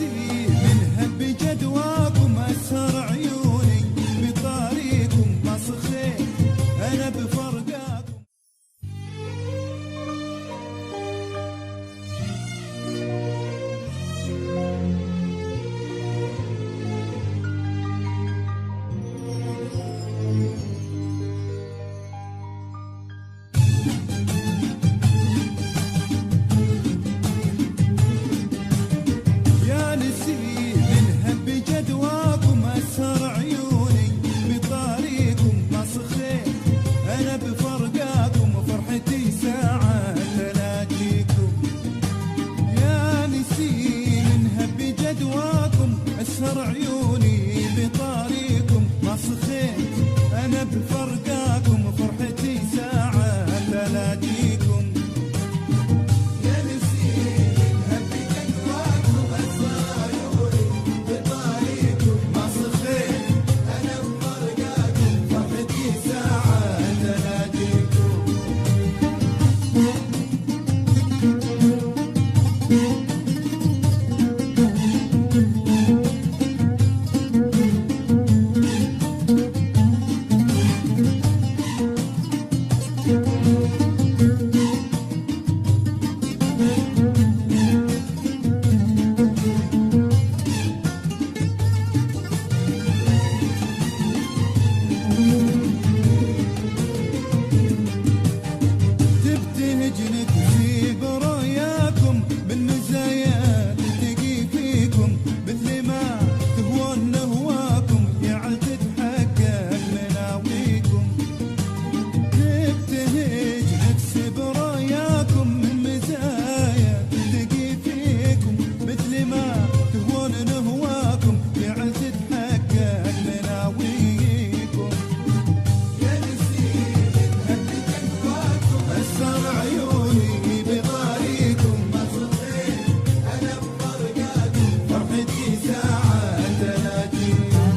نسيه منها بجدواكم أسهر عيوني بطاريكم مسخين أنا بفرقاكم. يا نسيه منها بجدواكم أسهر عيوني بطاريكم مسخين أنا بفرقاكم فرحتي ساعة تلاقيكم. يا نسيه منها بجدواكم أسهر عيوني بطاريكم مسخين أنا بفرقاكم فرحتي ساعة تلاقيكم. تبتهجنك في براياكم بالمزايا تلتقي فيكم باللي ما تهوون نهواكم يعل تتحقق مناويكم. تبتهجنك في براياكم بالمزايا تلتقي فيكم باللي ما تهوون نهواكم يعل تتحقق مناويكم. أسهر عيوني بطاريكم مسخين أنا بفرقاكم فرحتي ساعة تلاقيكم.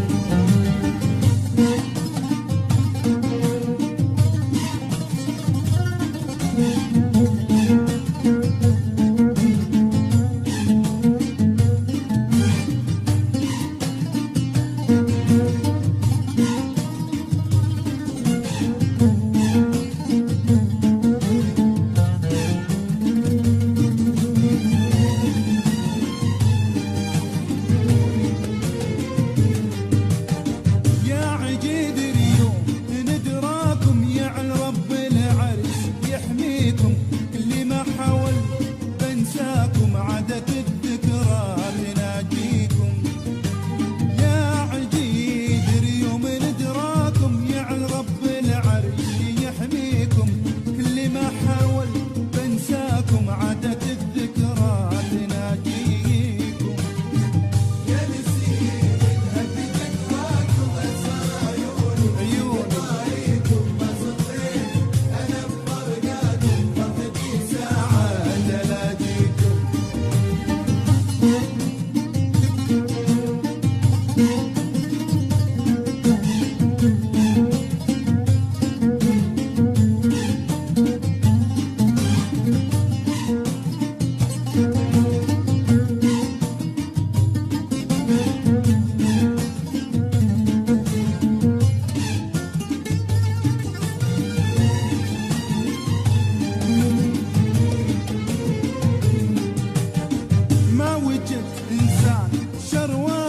يا عجيد اليوم ندراكم يعل رب العرش يحميكم كل ما حاول بنساكم عادت الذكرى تناجيكم. يا عجيد اليوم ندراكم يعل رب العرش يحميكم كل ما حاول بنساكم عادت الذكرى تناجيكم. يا نسيه منها بجدواكم أسهر عيوني بطاريكم مسخين أنا بفرقاكم فرحتي ساعة تلاقيكم. ما وجدت إنسان شروان